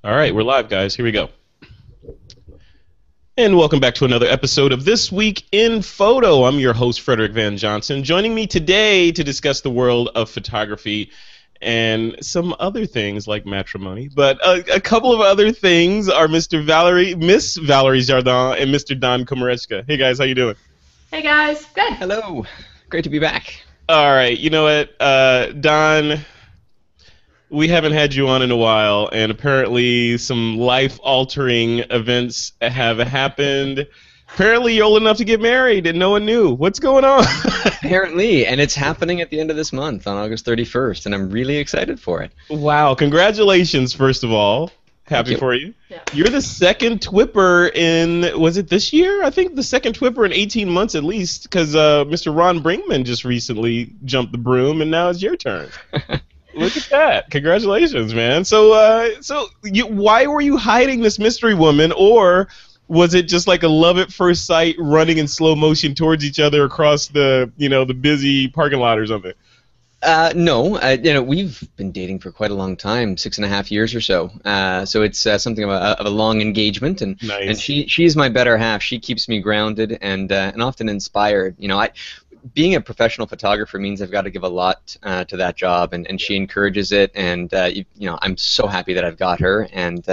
All right, we're live, guys. Here we go. And welcome back to another episode of This Week in Photo. I'm your host, Frederick Van Johnson. Joining me today to discuss the world of photography and some other things like matrimony, but a couple of other things are Miss Valerie Jardin and Mr. Don Komarechka. Hey, guys, how you doing? Hey guys, good. Hello. Great to be back. All right, you know what, Don, we haven't had you on in a while, and apparently some life-altering events have happened. Apparently you're old enough to get married, and no one knew. What's going on? Apparently, and it's happening at the end of this month on August 31st, and I'm really excited for it. Wow, congratulations, first of all. Happy for you. Yeah. You're the second TWiPer in, was it this year? I think the second TWiPer in 18 months at least, because Mr. Ron Brinkman just recently jumped the broom, and now it's your turn. Look at that! Congratulations, man. So, why were you hiding this mystery woman, or was it just like a love at first sight, running in slow motion towards each other across the busy parking lot or something? No, we've been dating for quite a long time, 6.5 years or so. So it's something of a long engagement, and Nice. and she's my better half. She keeps me grounded and often inspired. Being a professional photographer means I've got to give a lot to that job, and she encourages it, and I'm so happy that I've got her, and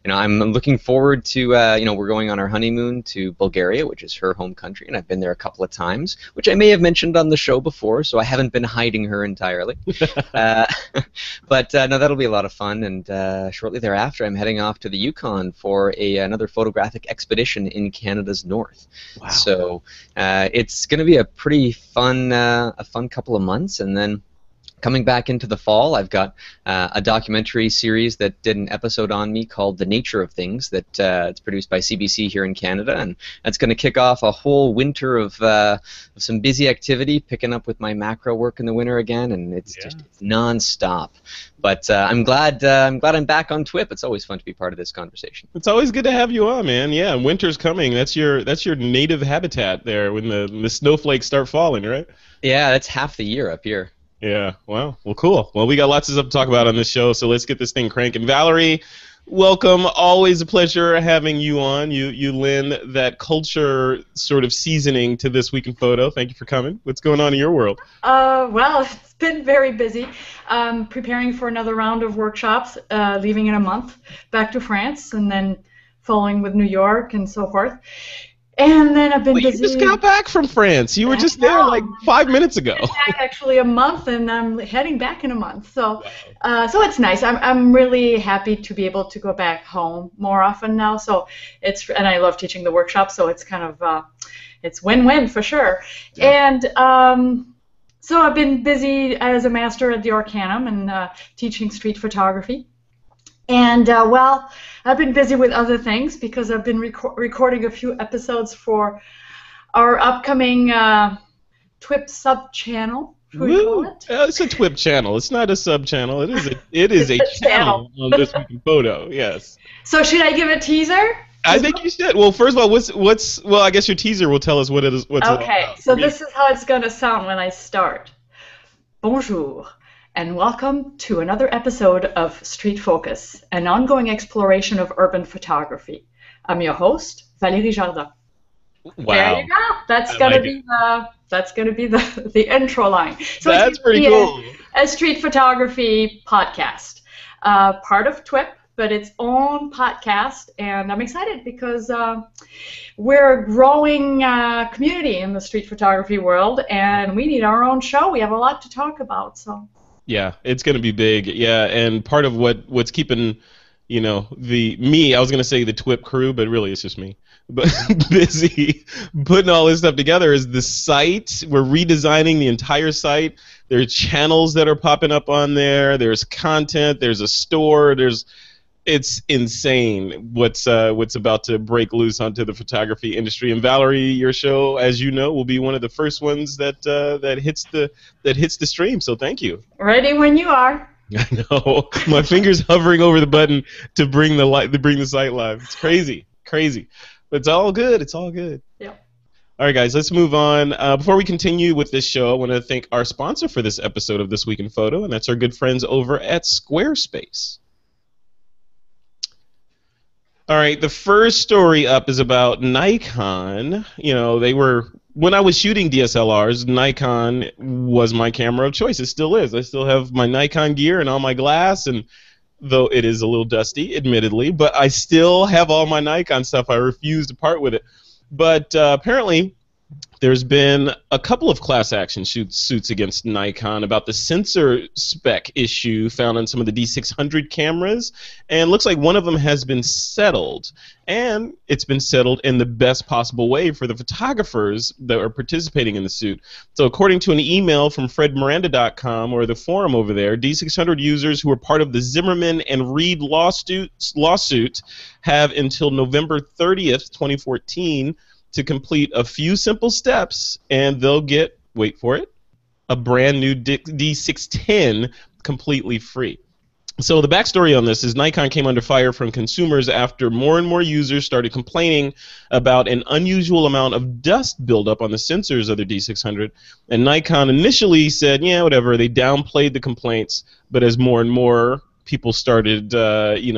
I'm looking forward to we're going on our honeymoon to Bulgaria, which is her home country, and I've been there a couple of times, which I may have mentioned on the show before, so I haven't been hiding her entirely. But no, that'll be a lot of fun, and shortly thereafter I'm heading off to the Yukon for another photographic expedition in Canada's north. Wow. So it's going to be a pretty fun couple of months, and then coming back into the fall, I've got a documentary series that did an episode on me called The Nature of Things that it's produced by CBC here in Canada, and that's going to kick off a whole winter of some busy activity, picking up with my macro work in the winter again, and it's non-stop. But I'm glad I'm back on TWiP. It's always fun to be part of this conversation. It's always good to have you on, man. Yeah, winter's coming. That's your native habitat there when the snowflakes start falling, right? Yeah, that's half the year up here. Yeah, well, cool. Well, we got lots of stuff to talk about on this show, so let's get this thing cranking. Valerie, welcome. Always a pleasure having you on. You lend that culture sort of seasoning to This Week in Photo. Thank you for coming. What's going on in your world? Well, it's been very busy. Preparing for another round of workshops, leaving in a month, back to France, and then following with New York and so forth. And then I've been busy. You just got back from France. You were just there like 5 minutes ago. Back actually a month, and I'm heading back in a month. So, so it's nice. I'm really happy to be able to go back home more often now. So and I love teaching the workshops. So it's kind of it's win-win for sure. Yeah. And so I've been busy as a master at the Arcanum and teaching street photography. And, well, I've been busy with other things because I've been recording a few episodes for our upcoming TWiP sub-channel. It's a TWiP channel. It's not a sub-channel. It is a channel on This Week in Photo, yes. So should I give a teaser? I think you should. Well, first of all, well, I guess your teaser will tell us what it is. Okay, so this is how it's going to sound when I start. Bonjour. And welcome to another episode of Street Focus, an ongoing exploration of urban photography. I'm your host, Valérie Jardin. Wow. There you go. That's gonna be the intro line. So that's pretty cool. A street photography podcast, part of TWiP, but its own podcast, and I'm excited because we're a growing community in the street photography world, and we need our own show. We have a lot to talk about, so. Yeah, it's going to be big. Yeah, and part of what's keeping, I was going to say the TWiP crew, but really it's just me, but busy putting all this stuff together is the site. We're redesigning the entire site. There are channels that are popping up on there. There's content. There's a store. It's insane what's about to break loose onto the photography industry. And Valerie, your show, as you know, will be one of the first ones that hits the stream. So thank you. Ready when you are. I know. My finger's hovering over the button to bring the site live. It's crazy. But it's all good. It's all good. Yep. All right, guys, let's move on. Before we continue with this show, I want to thank our sponsor for this episode of This Week in Photo, and that's our good friends over at Squarespace. All right, the first story up is about Nikon. You know, they were when I was shooting DSLRs, Nikon was my camera of choice. It still is. I still have my Nikon gear and all my glass, and though it is a little dusty, admittedly, but I still have all my Nikon stuff. I refuse to part with it. But apparently, there's been a couple of class action suits against Nikon about the sensor spec issue found on some of the D600 cameras, and looks like one of them has been settled. And it's been settled in the best possible way for the photographers that are participating in the suit. So according to an email from fredmiranda.com, or the forum over there, D600 users who are part of the Zimmerman and Reed lawsuit have until November 30th, 2014 to complete a few simple steps, and they'll get, wait for it, a brand new D610 completely free. So the backstory on this is Nikon came under fire from consumers after more and more users started complaining about an unusual amount of dust buildup on the sensors of their D600. And Nikon initially said, yeah, whatever. They downplayed the complaints, but as more and more people started,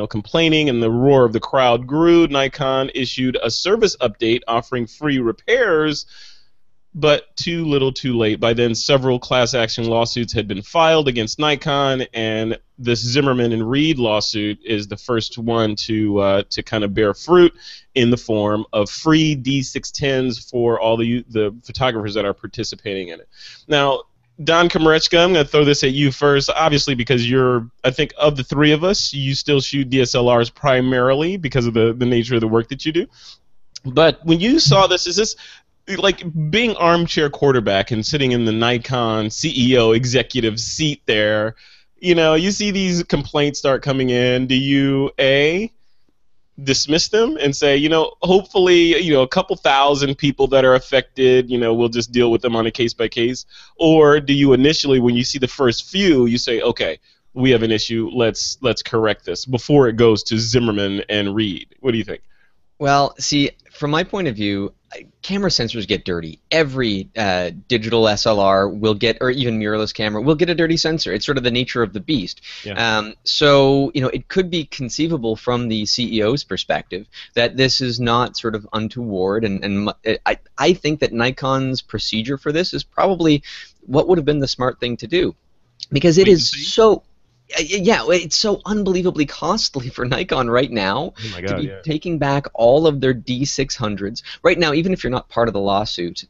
complaining, and the roar of the crowd grew, Nikon issued a service update offering free repairs, but too little too late. By then, several class action lawsuits had been filed against Nikon, and this Zimmerman and Reed lawsuit is the first one to kind of bear fruit in the form of free D610s for all the photographers that are participating in it. Now, Don Komarechka, I'm going to throw this at you first, obviously because you're, I think, of the three of us, you still shoot DSLRs primarily because of the nature of the work that you do. But when you saw this, is this like being armchair quarterback and sitting in the Nikon CEO executive seat there, you see these complaints start coming in. Do you, A, dismiss them and say, hopefully, a couple thousand people that are affected, we'll just deal with them on a case by case? Or do you initially, when you see the first few, you say, okay, we have an issue, let's correct this before it goes to Zimmerman and Reed? What do you think? Well, see, from my point of view, camera sensors get dirty. Every digital SLR will get, or even mirrorless camera, will get a dirty sensor. It's sort of the nature of the beast. Yeah. So, it could be conceivable from the CEO's perspective that this is not sort of untoward, and I think that Nikon's procedure for this is probably what would have been the smart thing to do, because it is so... Yeah, it's so unbelievably costly for Nikon right now to be taking back all of their D600s. Right now, even if you're not part of the lawsuit,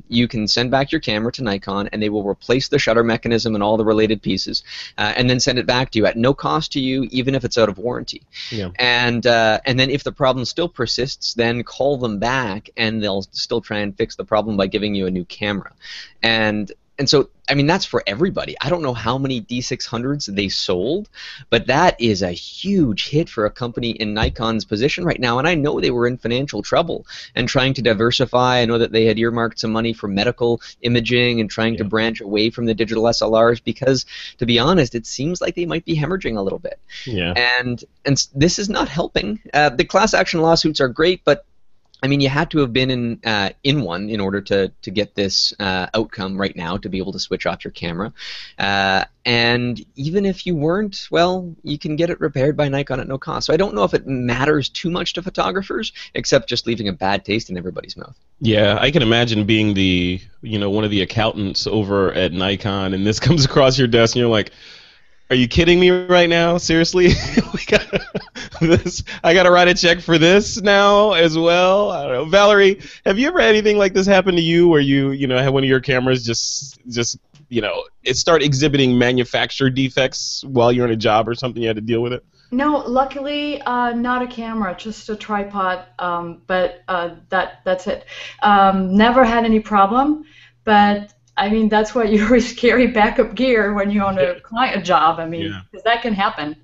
you can send back your camera to Nikon, and they will replace the shutter mechanism and all the related pieces, and then send it back to you at no cost to you, even if it's out of warranty. Yeah. And then if the problem still persists, then call them back, and they'll still try and fix the problem by giving you a new camera. And so, I mean, that's for everybody. I don't know how many D600s they sold, but that is a huge hit for a company in Nikon's position right now. And I know they were in financial trouble and trying to diversify. I know that they had earmarked some money for medical imaging and trying to branch away from the digital SLRs because, to be honest, it seems like they might be hemorrhaging a little bit. Yeah. And this is not helping. The class action lawsuits are great, but I mean, you had to have been in one in order to get this outcome right now, to be able to switch off your camera. And even if you weren't, well, you can get it repaired by Nikon at no cost. So I don't know if it matters too much to photographers, except just leaving a bad taste in everybody's mouth. Yeah, I can imagine being one of the accountants over at Nikon, and this comes across your desk, and you're like, are you kidding me right now? Seriously? I got to write a check for this now as well? I don't know. Valerie, have you ever had anything like this happen to you where you had one of your cameras just it start exhibiting manufacturer defects while you're in a job or something, you had to deal with it? No, luckily not a camera, just a tripod, but that's it. Never had any problem, but I mean, that's why you always carry backup gear when you're on a client job. I mean, because that can happen.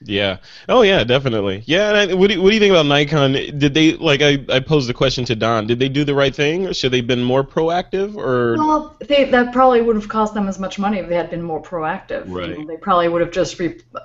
Yeah. Oh, yeah, definitely. Yeah. And what do you think about Nikon? Did they, like I posed the question to Don, did they do the right thing? Or should they have been more proactive? Or well, that probably would have cost them as much money if they had been more proactive. Right. They probably would have just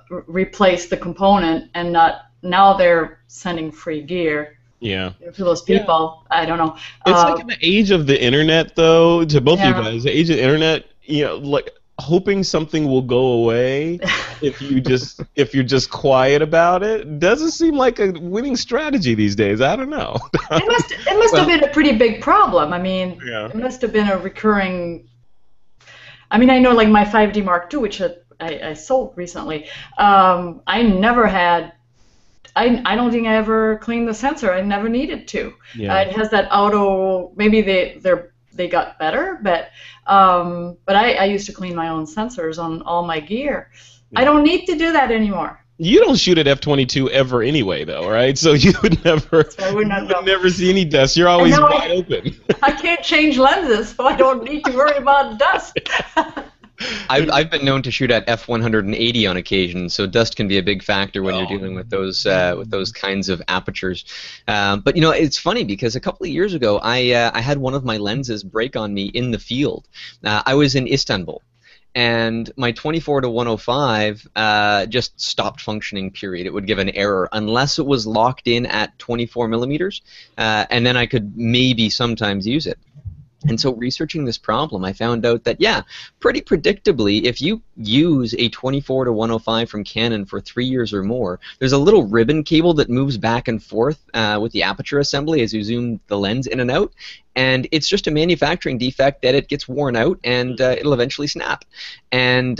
replaced the component and not. Now they're sending free gear. Yeah. To those people, I don't know. It's like in the age of the internet, though. To both of you guys, the age of the internet. Like hoping something will go away if you're just quiet about it doesn't seem like a winning strategy these days. I don't know. It must have been a pretty big problem. I mean, Yeah. it must have been a recurring. I mean, I know like my 5D Mark II, which I sold recently. I never had. I don't think I ever cleaned the sensor. I never needed to. Yeah. It has that auto. Maybe they got better, but I used to clean my own sensors on all my gear. Yeah. I don't need to do that anymore. You don't shoot at f/22 ever anyway, though, right? So you would never, So I would not know. never see any dust. You're always wide open. I can't change lenses, so I don't need to worry about dust. I've been known to shoot at f/180 on occasion, so dust can be a big factor when you're dealing with those kinds of apertures. But you know, it's funny because a couple of years ago, I had one of my lenses break on me in the field. I was in Istanbul, and my 24-105 just stopped functioning. Period. It would give an error unless it was locked in at 24 millimeters, and then I could maybe sometimes use it. And so researching this problem, I found out that, yeah, pretty predictably, if you use a 24-105 from Canon for 3 years or more, there's a little ribbon cable that moves back and forth with the aperture assembly as you zoom the lens in and out. And it's just a manufacturing defect that it gets worn out and it'll eventually snap. And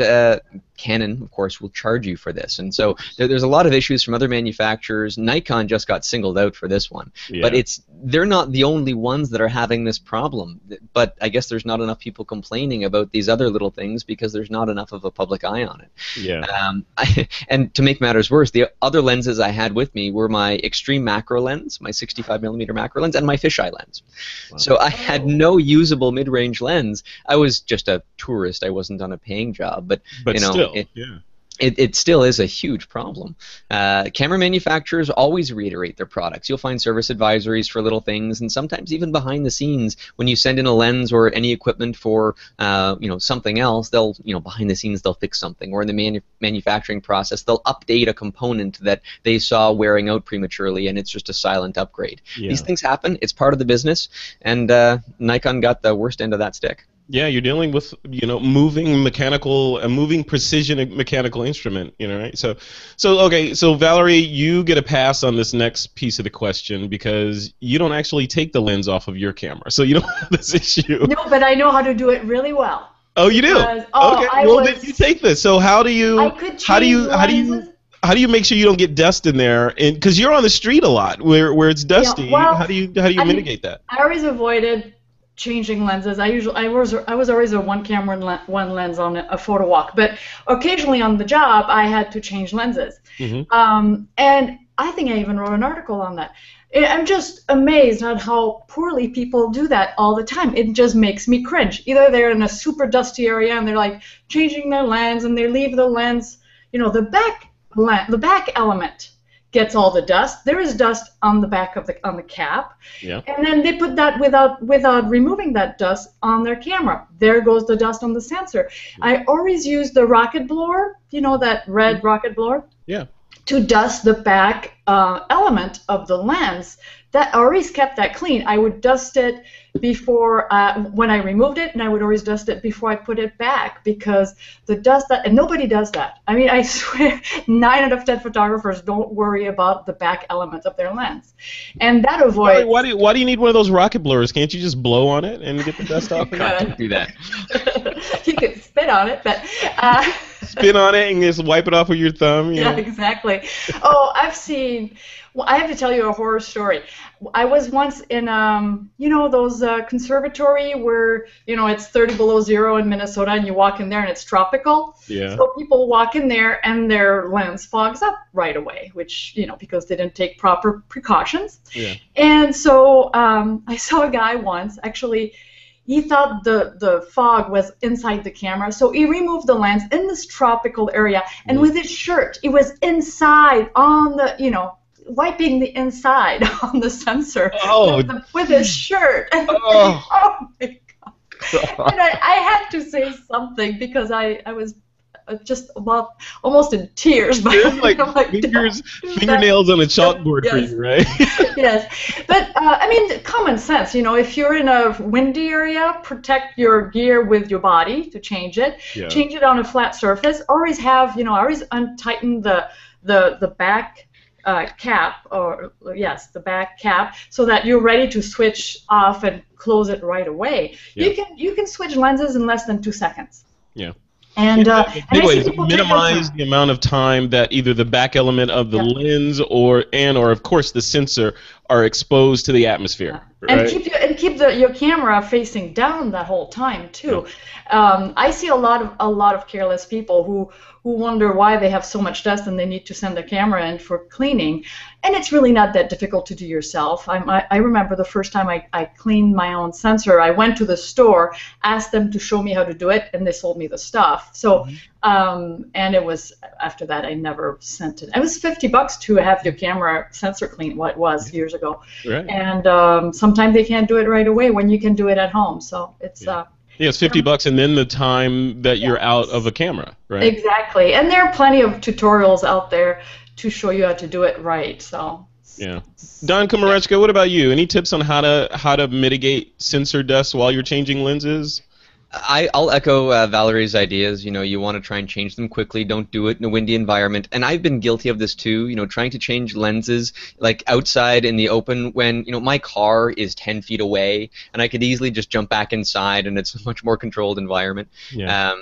Canon, of course, will charge you for this. And so there's a lot of issues from other manufacturers. Nikon just got singled out for this one. Yeah. But they're not the only ones that are having this problem. But I guess there's not enough people complaining about these other little things because there's not enough of a public eye on it. Yeah. And to make matters worse, the other lenses I had with me were my extreme macro lens, my 65mm macro lens, and my fisheye lens. Wow. So I had no usable mid-range lens. I was just a tourist. I wasn't on a paying job. But you know, still, it still is a huge problem. Camera manufacturers always reiterate their products. You'll find service advisories for little things, and sometimes even behind the scenes, when you send in a lens or any equipment for something else, they'll behind the scenes they'll fix something, or in the manufacturing process they'll update a component that they saw wearing out prematurely, and it's just a silent upgrade. Yeah. These things happen. It's part of the business, and Nikon got the worst end of that stick. Yeah, you're dealing with moving precision mechanical instrument, right? So okay, so Valerie, you get a pass on this next piece of the question because you don't actually take the lens off of your camera, so you don't have this issue. No, but I know how to do it really well. Oh, you do? Because, okay. Well, then you take this. So how do you make sure you don't get dust in there? And because you're on the street a lot where it's dusty, yeah, well, how do you mitigate that? I always avoided changing lenses. I was always a one camera one lens on a photo walk, but occasionally on the job I had to change lenses. Mm-hmm. And I think I even wrote an article on that. I'm just amazed at how poorly people do that all the time. It just makes me cringe. Either they're in a super dusty area and they're like changing their lens and they leave the lens, the back element gets all the dust. There is dust on the back of the cap, yeah. And then they put that without removing that dust on their camera. There goes the dust on the sensor. Yeah. I always use the rocket blower, that red rocket blower, yeah, to dust the back element of the lens. That always kept that clean. I would dust it before when I removed it, and I would always dust it before I put it back because the dust and nobody does that. I mean, I swear, 9 out of 10 photographers don't worry about the back element of their lens, and that avoids. Why do you need one of those rocket blowers? Can't you just blow on it and get the dust off? Don't do that. You could spit on it, but. Spin on it and just wipe it off with your thumb. Yeah, exactly. Oh, Well, I have to tell you a horror story. I was once in, those conservatory where, it's 30 below zero in Minnesota and you walk in there and it's tropical. Yeah. So people walk in there and their lens fogs up right away, which, because they didn't take proper precautions. Yeah. And so I saw a guy once, actually, he thought the fog was inside the camera, so he removed the lens in this tropical area, and with his shirt, he was inside on the, wiping the inside on the sensor with his shirt. And oh my God. And I had to say something because I was just about almost in tears. It's like I'm like, fingernails on a chalkboard for yes. you, right? Yes, but I mean, common sense. You know, if you're in a windy area, protect your gear with your body to change it. Yeah. Change it on a flat surface. Always have, always untighten the back cap, or yes, the back cap, so that you're ready to switch off and close it right away. Yeah. You can switch lenses in less than 2 seconds. Yeah. And, yeah, and I see people minimize the amount of time that either the back element of the lens or of course the sensor are exposed to the atmosphere. Yeah. Right? And keep your camera facing down that whole time too. Yeah. I see a lot of careless people who wonder why they have so much dust and they need to send their camera in for cleaning. And it's really not that difficult to do yourself. I remember the first time I cleaned my own sensor, I went to the store, asked them to show me how to do it, and they sold me the stuff. So, and it was, after that, I never sent it. It was $50 to have your camera sensor cleaned, what it was years ago. Right. And sometimes they can't do it right away when you can do it at home. So it's... Yeah, it's $50 and then the time that you're out of a camera, right? Exactly. And there are plenty of tutorials out there to show you how to do it right. So yeah. Don Komarechka, what about you? Any tips on how to mitigate sensor dust while you're changing lenses? I'll echo Valerie's ideas. You want to try and change them quickly. Don't do it in a windy environment. And I've been guilty of this too. Trying to change lenses like outside in the open when my car is 10 feet away, and I could easily just jump back inside, and it's a much more controlled environment. Yeah.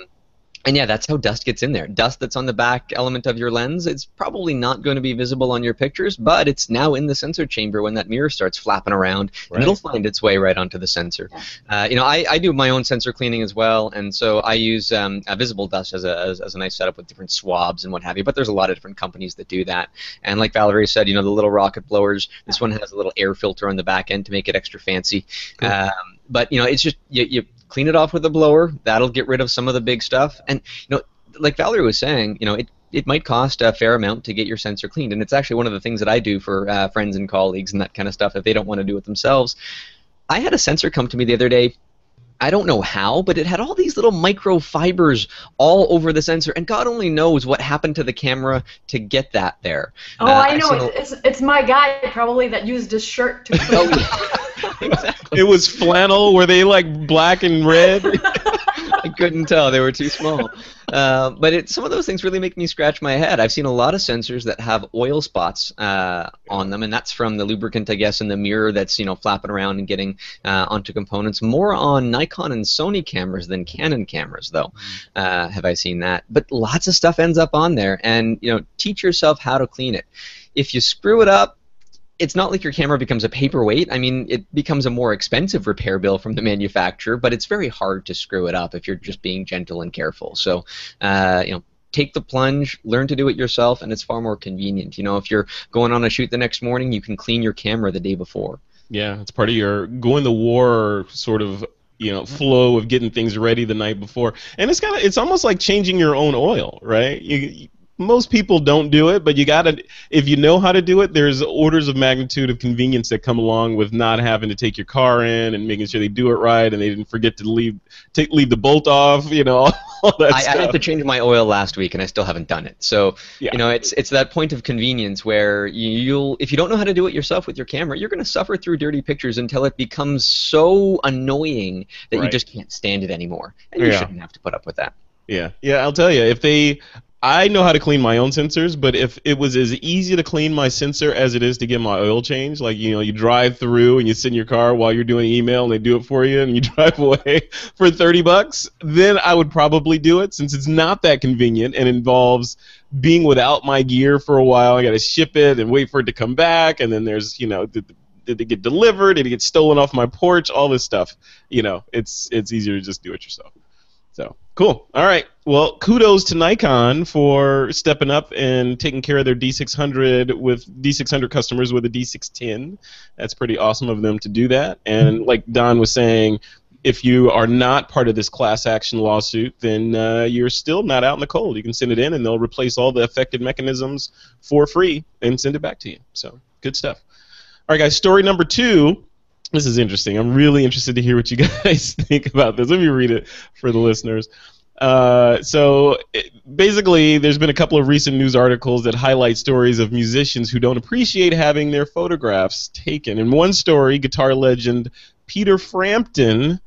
And yeah, that's how dust gets in there. Dust that's on the back element of your lens, it's probably not going to be visible on your pictures, but it's now in the sensor chamber when that mirror starts flapping around, and it'll find its way right onto the sensor. I do my own sensor cleaning as well, and so I use visible dust as a nice setup with different swabs and what have you, but there's a lot of different companies that do that. And like Valerie said, the little rocket blowers, this one has a little air filter on the back end to make it extra fancy. Cool. But it's just, you clean it off with a blower. That'll get rid of some of the big stuff. And like Valerie was saying, it might cost a fair amount to get your sensor cleaned. And it's actually one of the things that I do for friends and colleagues and that kind of stuff if they don't want to do it themselves. I had a sensor come to me the other day. I don't know how, but it had all these little microfibers all over the sensor, and God only knows what happened to the camera to get that there. Oh, I know. It's my guy probably that used his shirt to clean. Exactly. It was flannel. Were they like black and red? I couldn't tell. They were too small. But some of those things really make me scratch my head. I've seen a lot of sensors that have oil spots on them, and that's from the lubricant, I guess, in the mirror that's flapping around and getting onto components. More on Nikon and Sony cameras than Canon cameras, though. Have I seen that? But lots of stuff ends up on there, and teach yourself how to clean it. If you screw it up, it's not like your camera becomes a paperweight. I mean, it becomes a more expensive repair bill from the manufacturer, but it's very hard to screw it up if you're just being gentle and careful. So, take the plunge, learn to do it yourself, and it's far more convenient. If you're going on a shoot the next morning, you can clean your camera the day before. Yeah, it's part of your going to war sort of flow of getting things ready the night before. And it's almost like changing your own oil, right? Most people don't do it, but if you know how to do it, there's orders of magnitude of convenience that come along with not having to take your car in and making sure they do it right and they didn't forget to leave the bolt off, all that stuff. I had to change my oil last week and I still haven't done it. So, it's that point of convenience where if you don't know how to do it yourself with your camera, you're going to suffer through dirty pictures until it becomes so annoying that you just can't stand it anymore. And you shouldn't have to put up with that. Yeah, I'll tell you, I know how to clean my own sensors, but if it was as easy to clean my sensor as it is to get my oil change, like you drive through and you sit in your car while you're doing email and they do it for you and you drive away for $30, then I would probably do it, since it's not that convenient and involves being without my gear for a while. I got to ship it and wait for it to come back, and then there's did it get delivered? Did it get stolen off my porch? All this stuff. It's easier to just do it yourself. So, cool. All right. Well, kudos to Nikon for stepping up and taking care of their D600 customers with a D610. That's pretty awesome of them to do that. And like Don was saying, if you are not part of this class action lawsuit, then you're still not out in the cold. You can send it in, and they'll replace all the affected mechanisms for free and send it back to you. So, good stuff. All right, guys, story number 2. This is interesting. I'm really interested to hear what you guys think about this. Let me read it for the listeners. Basically, there's been a couple of recent news articles that highlight stories of musicians who don't appreciate having their photographs taken. In one story, guitar legend Peter Frampton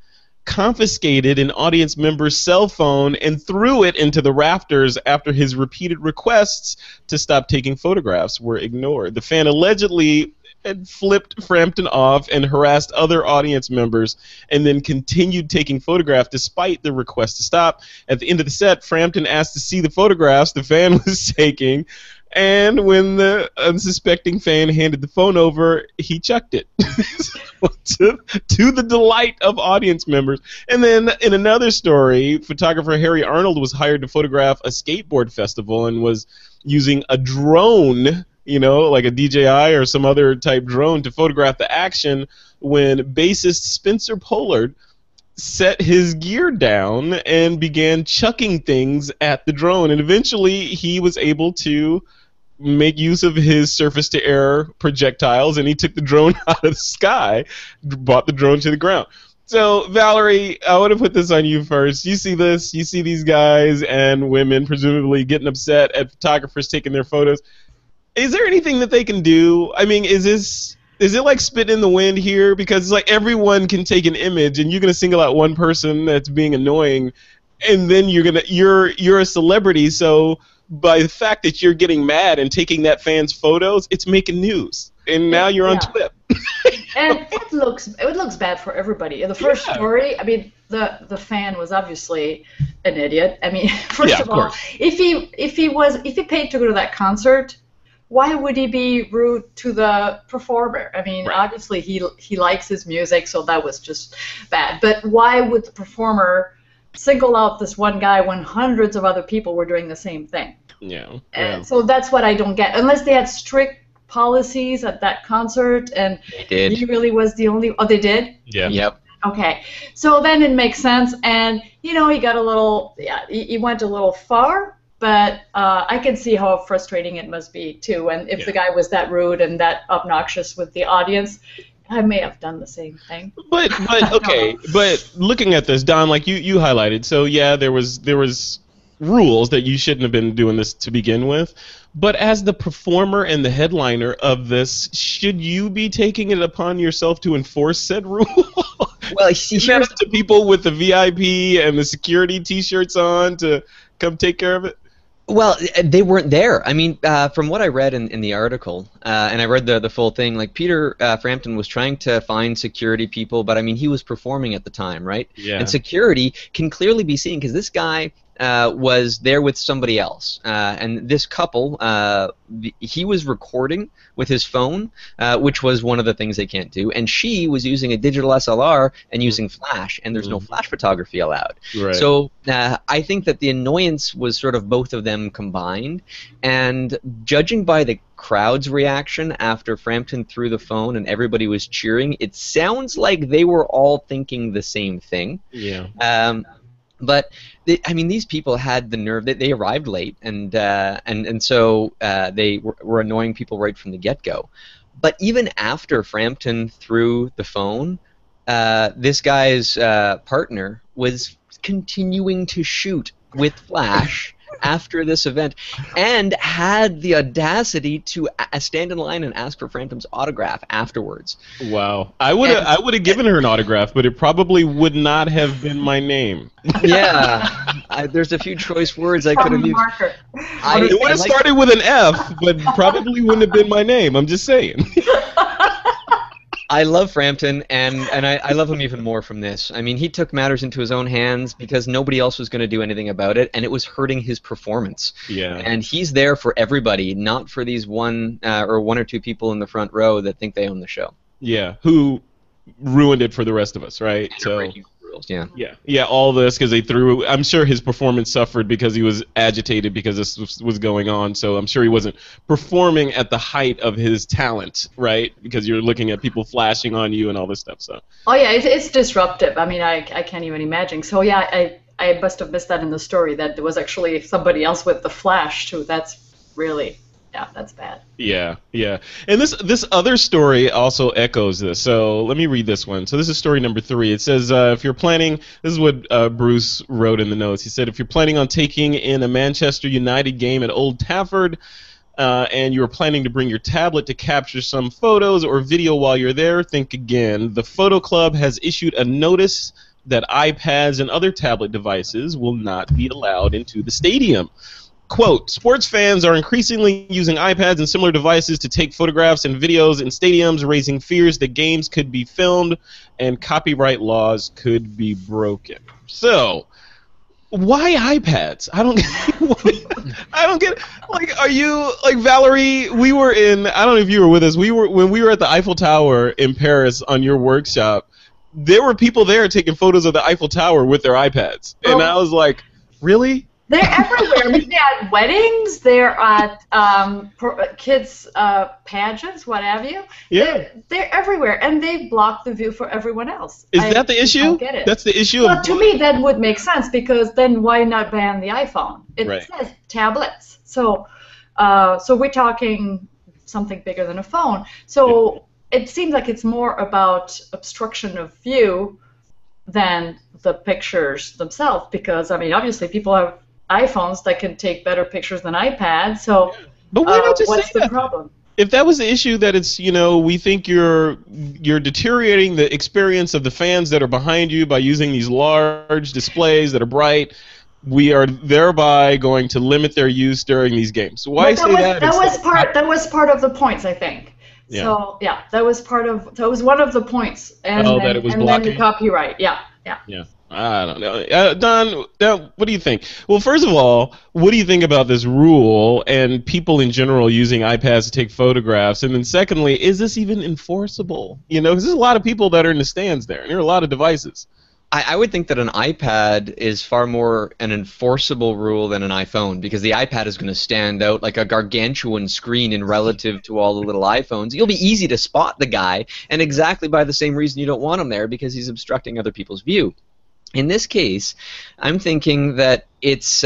confiscated an audience member's cell phone and threw it into the rafters after his repeated requests to stop taking photographs were ignored. The fan allegedly had flipped Frampton off and harassed other audience members and then continued taking photographs despite the request to stop. At the end of the set, Frampton asked to see the photographs the fan was taking, and when the unsuspecting fan handed the phone over, he chucked it to the delight of audience members. And then in another story, photographer Harry Arnold was hired to photograph a skateboard festival and was using a drone, like a DJI or some other type drone, to photograph the action when bassist Spencer Pollard set his gear down and began chucking things at the drone. And eventually he was able to make use of his surface-to-air projectiles, and he took the drone out of the sky, brought the drone to the ground. So, Valerie, I want to put this on you first. You see this. You see these guys and women presumably getting upset at photographers taking their photos. Is there anything that they can do? I mean, is it like spit in the wind here? Because it's like everyone can take an image, and you're gonna single out one person that's being annoying, and then you're a celebrity. So by the fact that you're getting mad and taking that fan's photos, it's making news, and now you're on TWiP. And it looks bad for everybody. In the first story, I mean, the fan was obviously an idiot. I mean, first of all, if he paid to go to that concert, why would he be rude to the performer? I mean, obviously he likes his music, so that was just bad. But why would the performer single out this one guy when hundreds of other people were doing the same thing? Yeah. And so that's what I don't get. Unless they had strict policies at that concert, and he really was the only. Oh, they did? Yeah. Yep. Okay. So then it makes sense, and he got a little. Yeah, he went a little far. But I can see how frustrating it must be, too. And if the guy was that rude and that obnoxious with the audience, I may have done the same thing. But okay. But looking at this, Don, like you highlighted, so yeah, there was rules that you shouldn't have been doing this to begin with. But as the performer and the headliner of this, should you be taking it upon yourself to enforce said rule? Well, see, shout out to people with the VIP and the security T-shirts on to come take care of it. Well, they weren't there. I mean, from what I read in the article, and I read the full thing, like Peter Frampton was trying to find security people, but I mean, he was performing at the time, right? Yeah. And security can clearly be seen because this guy was there with somebody else, and this couple, he was recording with his phone, which was one of the things they can't do, and she was using a digital SLR and using flash, and there's no flash photography allowed. Right. So I think that the annoyance was sort of both of them combined, and judging by the crowd's reaction after Frampton threw the phone and everybody was cheering, it sounds like they were all thinking the same thing. Yeah. But I mean, these people had the nerve. They arrived late, and so they were annoying people right from the get-go. But even after Frampton threw the phone, this guy's partner was continuing to shoot with flash after this event, and had the audacity to stand in line and ask for Frampton's autograph afterwards. Wow. I would have given her an autograph, but it probably would not have been my name. Yeah. There's a few choice words I could have used. It would have started with an F, but probably wouldn't have been my name. I'm just saying. I love Frampton, and I love him even more from this. I mean, he took matters into his own hands because nobody else was going to do anything about it, and it was hurting his performance. Yeah. And he's there for everybody, not for these one or two people in the front row that think they own the show. Yeah, who ruined it for the rest of us, right? So. Yeah, all this because they threw. I'm sure his performance suffered because he was agitated because this was going on. So I'm sure he wasn't performing at the height of his talent, right? Because you're looking at people flashing on you and all this stuff. So. Oh yeah, it's disruptive. I mean, I can't even imagine. So yeah, I must have missed that in the story that there was actually somebody else with the flash too. That's really Yeah, that's bad. Yeah, yeah. And this other story also echoes this. So let me read this one. So this is story number 3. It says, if you're planning, this is what Bruce wrote in the notes. He said, if you're planning on taking in a Manchester United game at Old Trafford, and you're planning to bring your tablet to capture some photos or video while you're there, think again. The Photo Club has issued a notice that iPads and other tablet devices will not be allowed into the stadium. Quote, sports fans are increasingly using iPads and similar devices to take photographs and videos in stadiums, raising fears that games could be filmed and copyright laws could be broken. So, why iPads? I don't I don't get it. Like, are you, like, Valerie, we were in, I don't know if you were with us, when we were at the Eiffel Tower in Paris on your workshop, there were people there taking photos of the Eiffel Tower with their iPads. And I was like, really? They're everywhere. I mean, they're at weddings, they're at kids' pageants, what have you. Yeah. They're everywhere, and they block the view for everyone else. Is that the issue? Don't get it. That's the issue? Well, to me, that would make sense, because then why not ban the iPhone? It Right. says tablets. So we're talking something bigger than a phone. So it seems like it's more about obstruction of view than the pictures themselves, because, I mean, obviously people have iPhones that can take better pictures than iPads, so But why not just what's say the that? problem? If that was the issue, that it's, we think you're deteriorating the experience of the fans that are behind you by using these large displays that are bright, we are thereby going to limit their use during these games. So why say that? That was part of the points, I think. Yeah. So yeah, that was one of the points, and that it was then blocking? the copyright. Yeah. Yeah, I don't know. Don, what do you think? Well, first of all, what do you think about this rule and people in general using iPads to take photographs? And then secondly, is this even enforceable? Because there's a lot of people that are in the stands there, and there are a lot of devices. I would think that an iPad is far more an enforceable rule than an iPhone, because the iPad is going to stand out like a gargantuan screen in relative to all the little iPhones. You'll be easy to spot the guy, and exactly by the same reason you don't want him there, because he's obstructing other people's view. In this case, I'm thinking that it's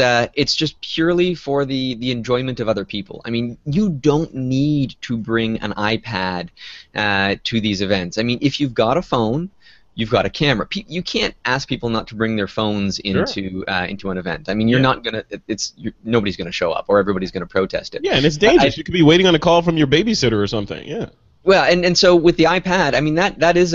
just purely for the enjoyment of other people. I mean, you don't need to bring an iPad to these events. I mean, if you've got a phone, you've got a camera. You can't ask people not to bring their phones into an event. I mean, you're not gonna. Nobody's gonna show up, or everybody's gonna protest it. Yeah, and it's dangerous. You could be waiting on a call from your babysitter or something. Yeah. Well, and so with the iPad, I mean, that is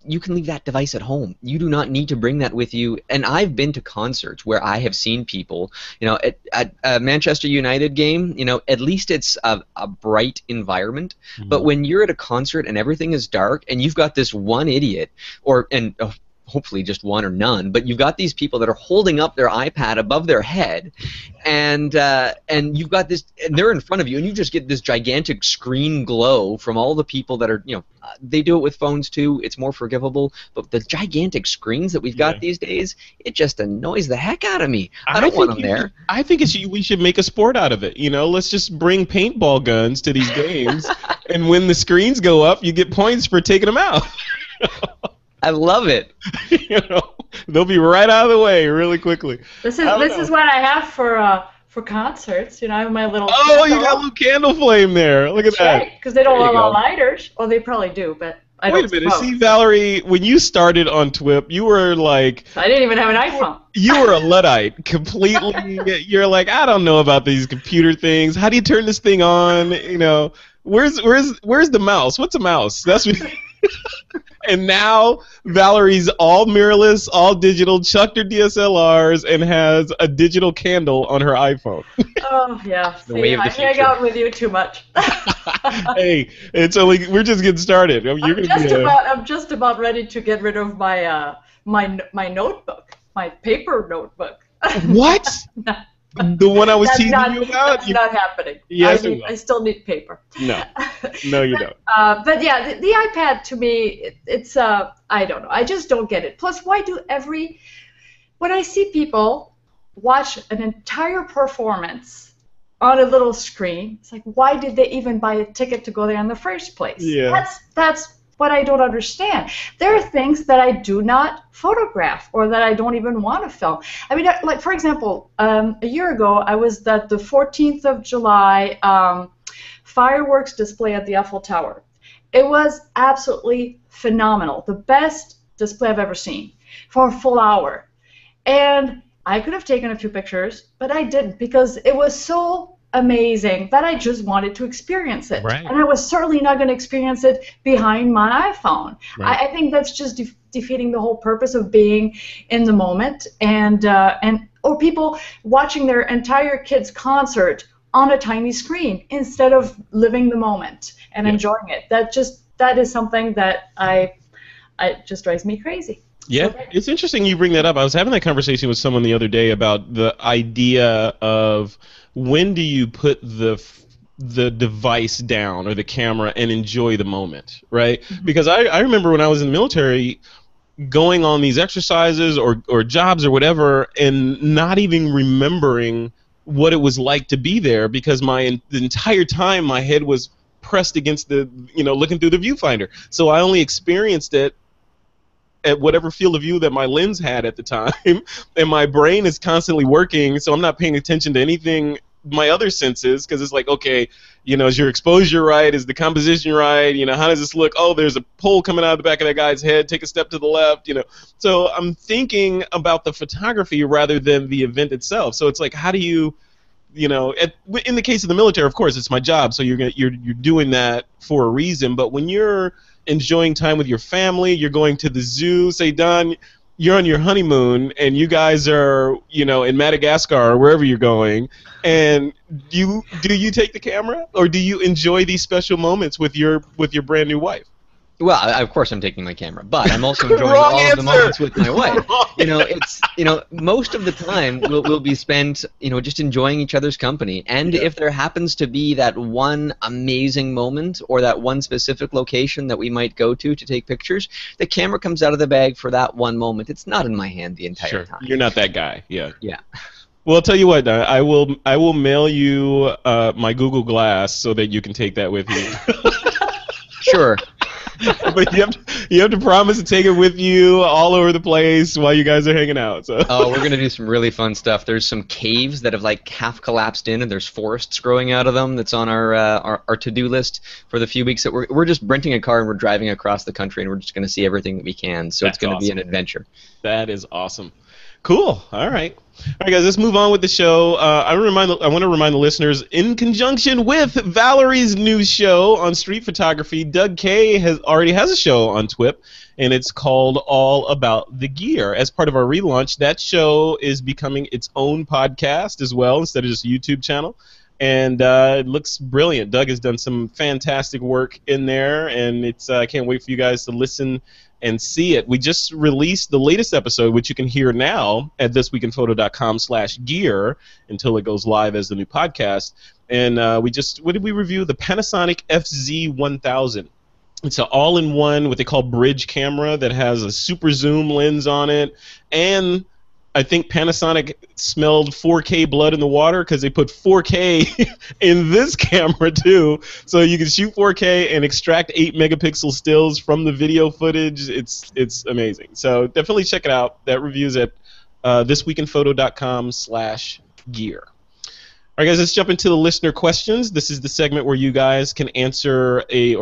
you can leave that device at home. You do not need to bring that with you. And I've been to concerts where I have seen people, at a Manchester United game, at least it's a bright environment. Mm-hmm. But when you're at a concert and everything is dark and you've got this one idiot, hopefully just one or none, but you've got these people that are holding up their iPad above their head, and you've got this, and they're in front of you, and you just get this gigantic screen glow from all the people that are, they do it with phones too. It's more forgivable, but the gigantic screens that we've got these days, it just annoys the heck out of me. I don't want them there. I think we should make a sport out of it. Let's just bring paintball guns to these games, and when the screens go up, you get points for taking them out. I love it. They'll be right out of the way really quickly. This is what I have for concerts. I have my little. Oh, you got a little candle flame there. Look at that. Because they don't allow lighters. Well, they probably do, but I don't. Wait a minute. See, Valerie, when you started on TWiP, you were like. I didn't even have an iPhone. You were a Luddite completely. You're like, I don't know about these computer things. How do you turn this thing on? Where's the mouse? What's a mouse? That's what. And now Valerie's all mirrorless, all digital, chucked her DSLRs, and has a digital candle on her iPhone. Oh yeah, see, I hang out with you too much. Hey, we're just getting started. I'm just about ready to get rid of my my notebook, my paper notebook. What? The one I was teasing you about? That's not happening. Yes, I still need paper. No, you don't. But yeah, the iPad to me, it's I don't know. I just don't get it. Plus, why do when I see people watch an entire performance on a little screen, it's like, why did they even buy a ticket to go there in the first place? Yeah. That's what I don't understand. There are things that I do not photograph or that I don't even want to film. I mean, like, for example, a year ago, I was at the 14th of July fireworks display at the Eiffel Tower. It was absolutely phenomenal. The best display I've ever seen for a full hour. And I could have taken a few pictures, but I didn't because it was so amazing that I just wanted to experience it. Right. And I was certainly not going to experience it behind my iPhone. Right. I think that's just defeating the whole purpose of being in the moment, and or people watching their entire kids' concert on a tiny screen instead of living the moment and enjoying it. That is something that it just drives me crazy. Yeah, So, it's interesting you bring that up. I was having that conversation with someone the other day about the idea of when do you put the device down or the camera and enjoy the moment, right? Mm-hmm. Because I remember when I was in the military going on these exercises or jobs or whatever and not even remembering what it was like to be there because the entire time my head was pressed against looking through the viewfinder. So I only experienced it at whatever field of view that my lens had at the time, and my brain is constantly working, so I'm not paying attention to anything, my other senses, because it's like, okay, is your exposure right? Is the composition right? How does this look? Oh, there's a pole coming out of the back of that guy's head. Take a step to the left, So I'm thinking about the photography rather than the event itself. So it's like, how do you, in the case of the military, of course, it's my job, so you're doing that for a reason, but when you're enjoying time with your family, you're going to the zoo, say, Don, you're on your honeymoon, and you guys are, in Madagascar or wherever you're going, and do you take the camera, or do you enjoy these special moments with your brand new wife? Well, of course I'm taking my camera, but I'm also enjoying Wrong all answer. of the moments with my wife. Wrong It's most of the time we'll be spent just enjoying each other's company. And if there happens to be that one amazing moment or that one specific location that we might go to take pictures, the camera comes out of the bag for that one moment. It's not in my hand the entire time. You're not that guy. Yeah. Yeah. Well, I'll tell you what, I will mail you my Google Glass so that you can take that with you. Sure. But you have to promise to take it with you all over the place while you guys are hanging out. So. Oh, we're gonna do some really fun stuff. There's some caves that have half collapsed in, and there's forests growing out of them. That's on our to-do list for the few weeks that we're just renting a car and we're driving across the country and we're just gonna see everything that we can. So it's gonna be an adventure. That is awesome. Cool. All right. All right, guys, let's move on with the show. I want to remind the listeners, in conjunction with Valerie's new show on street photography, Doug Kay already has a show on TWiP, and it's called All About the Gear. As part of our relaunch, that show is becoming its own podcast as well, instead of just a YouTube channel. And it looks brilliant. Doug has done some fantastic work in there, and I can't wait for you guys to listen and see it. We just released the latest episode, which you can hear now at thisweekinphoto.com/gear until it goes live as the new podcast. And what did we review? The Panasonic FZ1000. It's an all-in-one, what they call bridge camera that has a super zoom lens on it, and I think Panasonic smelled 4K blood in the water because they put 4K in this camera too. So you can shoot 4K and extract 8 megapixel stills from the video footage. It's amazing. So definitely check it out. That review's at thisweekinphoto.com/gear. All right, guys, let's jump into the listener questions. This is the segment where you guys can answer a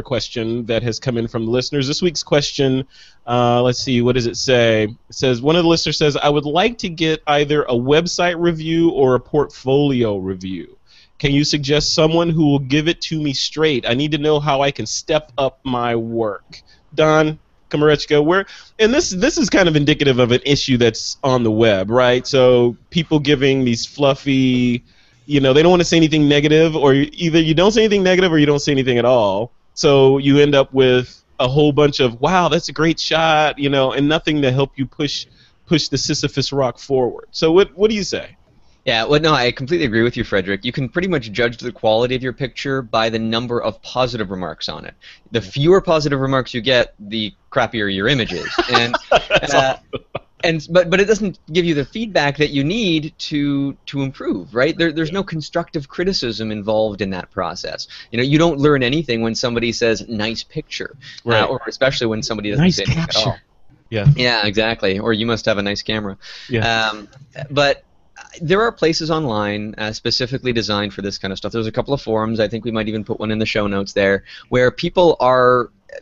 question that has come in from the listeners. This week's question, let's see, what does it say? It says, one of the listeners says, I would like to get either a website review or a portfolio review. Can you suggest someone who will give it to me straight? I need to know how I can step up my work. Don Komarechka, and this is kind of indicative of an issue that's on the web, right? So people giving these fluffy, they don't want to say anything negative, or either you don't say anything negative or you don't say anything at all. So you end up with a whole bunch of, wow, that's a great shot, and nothing to help you push the Sisyphus rock forward. So what do you say? Yeah, well, no, I completely agree with you, Frederick. You can pretty much judge the quality of your picture by the number of positive remarks on it. The fewer positive remarks you get, the crappier your image is. And But it doesn't give you the feedback that you need to improve, right? There's no constructive criticism involved in that process. You don't learn anything when somebody says nice picture, Right. or especially when somebody doesn't Nice say anything at all. capture. Yeah. Yeah, exactly. Or you must have a nice camera. Yeah. But there are places online specifically designed for this kind of stuff. There's a couple of forums. I think we might even put one in the show notes there, where people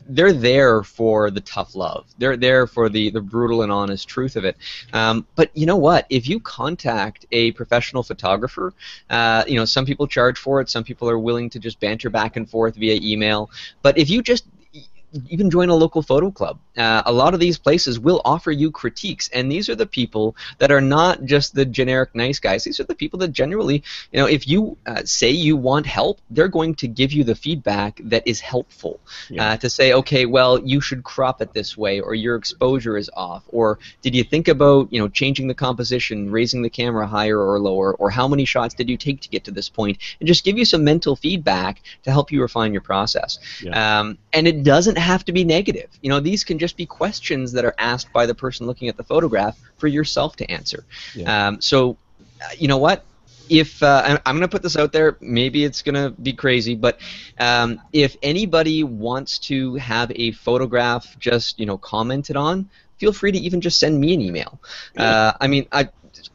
they're there for the tough love. They're there for the brutal and honest truth of it. But you know what? If you contact a professional photographer, some people charge for it. Some people are willing to just banter back and forth via email. But if you just even join a local photo club. A lot of these places will offer you critiques, and these are the people that are not just the generic nice guys. These are the people that generally, if you say you want help, they're going to give you the feedback that is helpful. To say, okay, well, you should crop it this way, or your exposure is off, or did you think about changing the composition, raising the camera higher or lower, or how many shots did you take to get to this point, and just give you some mental feedback to help you refine your process. And it doesn't have to be negative. These can just be questions that are asked by the person looking at the photograph for yourself to answer. So, you know what? If I'm going to put this out there, maybe it's going to be crazy, but if anybody wants to have a photograph just commented on, feel free to even just send me an email.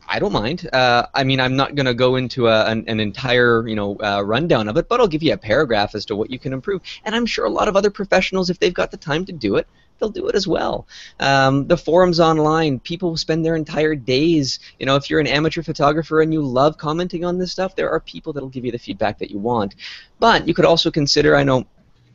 I don't mind. I'm not going to go into an entire rundown of it, but I'll give you a paragraph as to what you can improve. And I'm sure a lot of other professionals, if they've got the time to do it, they'll do it as well. The forums online, people spend their entire days. If you're an amateur photographer and you love commenting on this stuff, there are people that'll give you the feedback that you want. But you could also consider, I'll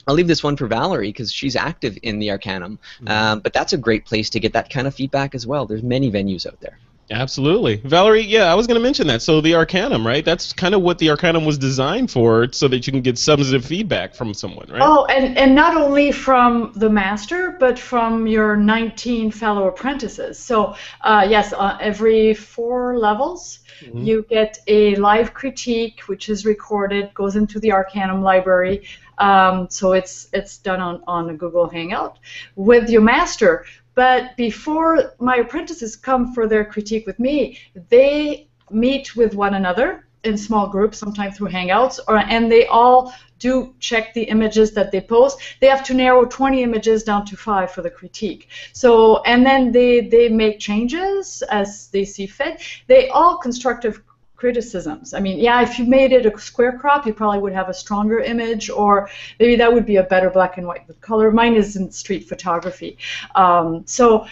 leave this one for Valerie because she's active in the Arcanum, but that's a great place to get that kind of feedback as well. There's many venues out there. Absolutely. Valerie, yeah, I was going to mention that. So the Arcanum, right? That's kind of what the Arcanum was designed for, so that you can get substantive feedback from someone, right? Oh, and not only from the master, but from your 19 fellow apprentices. So, yes, every 4 levels, you get a live critique, which is recorded, goes into the Arcanum library. So it's done on a Google Hangout with your master. But before my apprentices come for their critique with me, they meet with one another in small groups, sometimes through Hangouts, and they all do check the images that they post. They have to narrow 20 images down to 5 for the critique. So, and then they make changes as they see fit. They all constructive criticisms. If you made it a square crop, you probably would have a stronger image, or maybe that would be a better black and white with color. Mine is in street photography. So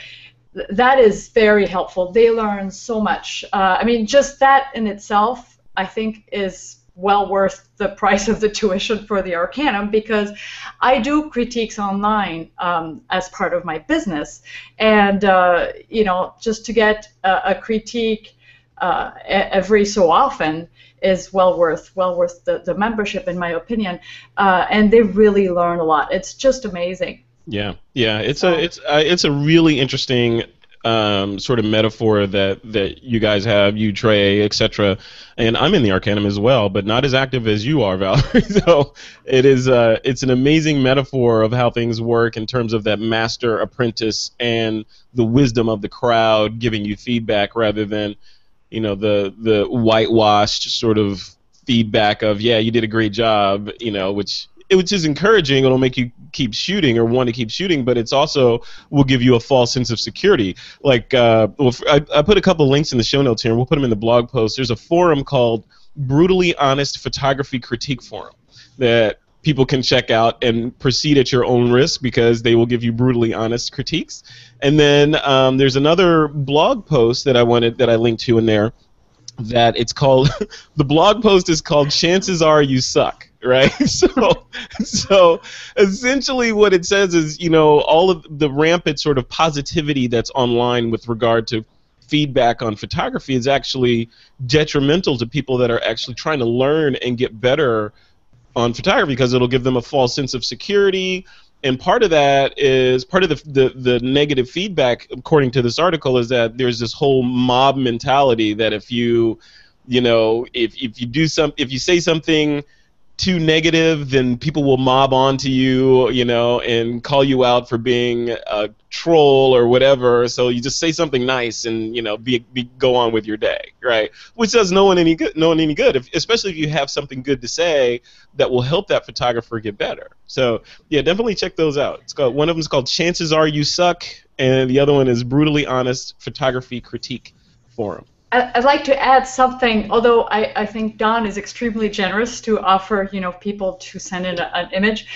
that is very helpful. They learn so much. Just that in itself, I think, is well worth the price of the tuition for the Arcanum, because I do critiques online as part of my business, and just to get a critique every so often is well worth the membership, in my opinion, and they really learn a lot. It's just amazing. Yeah, it's a really interesting sort of metaphor that you guys have, you, Trey, etc. And I'm in the Arcanum as well, but not as active as you are, Valerie. So it's an amazing metaphor of how things work in terms of that master apprentice and the wisdom of the crowd giving you feedback, rather than the whitewashed sort of feedback of, yeah, you did a great job, which is encouraging. It'll make you keep shooting or want to keep shooting, but it's also will give you a false sense of security. Like, I put a couple links in the show notes here, and we'll put them in the blog post. There's a forum called Brutally Honest Photography Critique Forum that people can check out and proceed at your own risk, because they will give you brutally honest critiques. And then there's another blog post that I linked to in there, that it's called the blog post is called "Chances Are You Suck," right? So essentially what it says is, all of the rampant sort of positivity that's online with regard to feedback on photography is actually detrimental to people that are actually trying to learn and get better on photography, because it'll give them a false sense of security. And part of that is the negative feedback, according to this article, is that there's this whole mob mentality that if you say something too negative, then people will mob onto you, you know, and call you out for being a troll or whatever. So you just say something nice and, you know, go on with your day, right? Which does no one any good. Especially if you have something good to say that will help that photographer get better. So yeah, definitely check those out. One of them is called "Chances Are You Suck," and the other one is "Brutally Honest Photography Critique Forum." I'd like to add something, although I think Don is extremely generous to offer, you know, people to send in an image.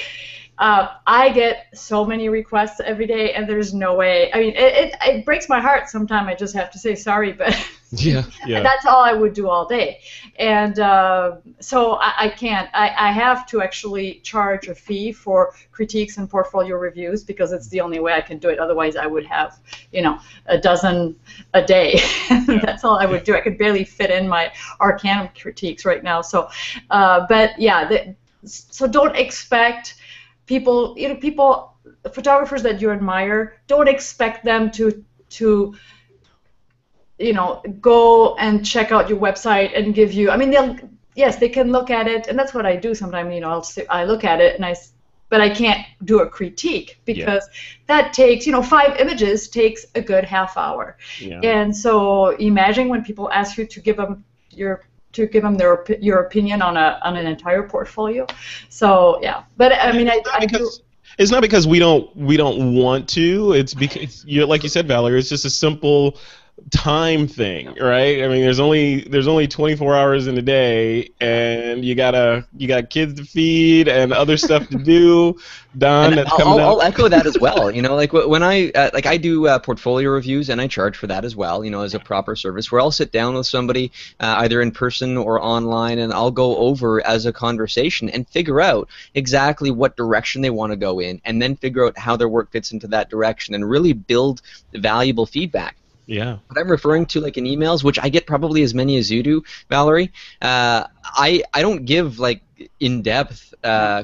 I get so many requests every day, and there's no way. I mean, it breaks my heart sometimes. I just have to say sorry, but yeah. that's all I would do all day. And so I can't. I have to actually charge a fee for critiques and portfolio reviews because it's the only way I can do it. Otherwise, I would have, you know, a dozen a day. That's all I would do. I could barely fit in my Arcanum critiques right now. So, but yeah, so don't expect people, you know, photographers that you admire, don't expect them to you know, go and check out your website and give you, I mean, yes, they can look at it, and that's what I do sometimes, you know, I look at it, but I can't do a critique because that takes, you know, 5 images takes a good half hour. Yeah. And so imagine when people ask you to give them your opinion on an entire portfolio. So yeah, but I mean, it's not because we don't want to. It's because like you said, Valerie, it's just a simple time thing, right? I mean, there's only 24 hours in a day, and you got kids to feed and other stuff to do. Don, that's coming up. I'll echo that as well. You know, like when I do portfolio reviews, and I charge for that as well. You know, as a proper service, where I'll sit down with somebody either in person or online, and I'll go over as a conversation and figure out exactly what direction they want to go in, and then figure out how their work fits into that direction, and really build valuable feedback. Yeah. What I'm referring to, like in emails, which I get probably as many as you do, Valerie, I don't give like in-depth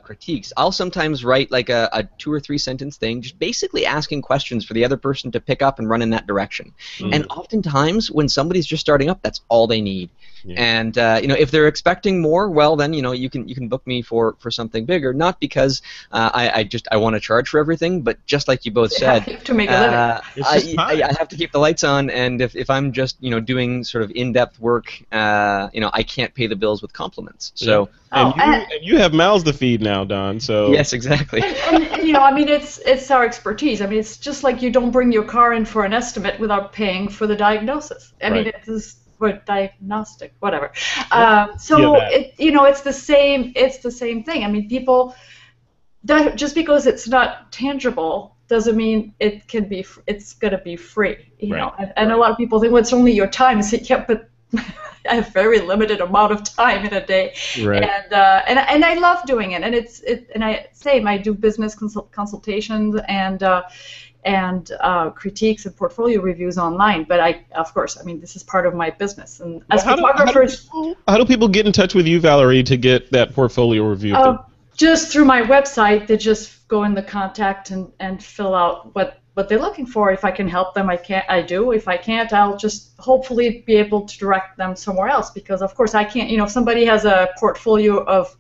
critiques. I'll sometimes write like a 2 or 3 sentence thing, just basically asking questions for the other person to pick up and run in that direction. And oftentimes, when somebody's just starting up, that's all they need. Yeah. And you know, if they're expecting more, well, then you know, you can book me for something bigger. Not because I want to charge for everything, but just like you both said, to make a living. I have to keep the lights on, and if I'm just, you know, doing sort of in-depth work, you know, I can't pay the bills with compliments. So. And you have mouths to feed now, Don. So yes, exactly. And you know, I mean, it's our expertise. I mean, it's just like you don't bring your car in for an estimate without paying for the diagnosis. I mean, it's for diagnostic, whatever. So you know, it's the same thing. I mean, people, just because it's not tangible doesn't mean it's gonna be free. You know, and a lot of people think, well, it's only your time. I say, yeah, but I have very limited amount of time in a day, and I love doing it. And I do business consultations and critiques and portfolio reviews online. But of course, I mean, this is part of my business. And as photographers, how do people get in touch with you, Valerie, to get that portfolio review? Just through my website. They just go in the contact and fill out what they're looking for. If I can help them, I do. If I can't, I'll just hopefully be able to direct them somewhere else, because of course I can't, you know, if somebody has a portfolio of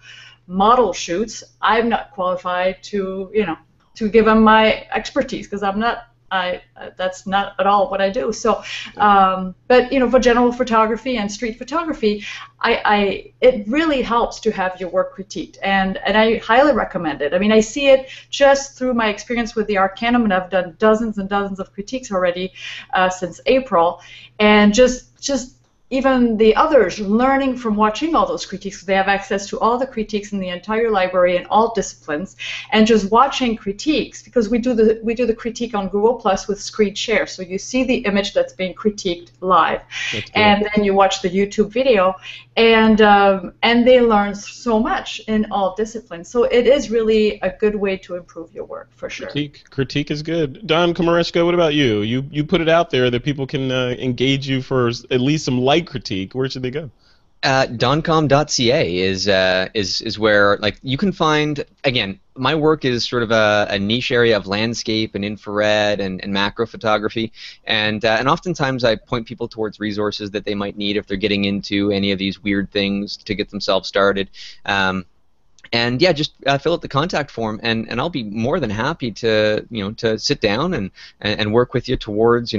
model shoots, I'm not qualified to, you know, to give them my expertise, because that's not at all what I do. So, but you know, for general photography and street photography, it really helps to have your work critiqued, and I highly recommend it. I mean, I see it just through my experience with the Arcanum, and I've done dozens and dozens of critiques already since April, and just even the others learning from watching all those critiques. They have access to all the critiques in the entire library in all disciplines, and just watching critiques, because we do the critique on Google Plus with screen share, so you see the image that's being critiqued live, and then you watch the YouTube video, and they learn so much in all disciplines. So it is really a good way to improve your work, for sure. Critique is good. Don Komarechka, what about you? You put it out there that people can engage you for at least some light critique. Where should they go? Doncom.ca is where, like, you can find, again, my work is sort of a niche area of landscape and infrared and macro photography, and oftentimes I point people towards resources that they might need if they're getting into any of these weird things to get themselves started. And yeah, just fill out the contact form, and I'll be more than happy to to sit down and work with you towards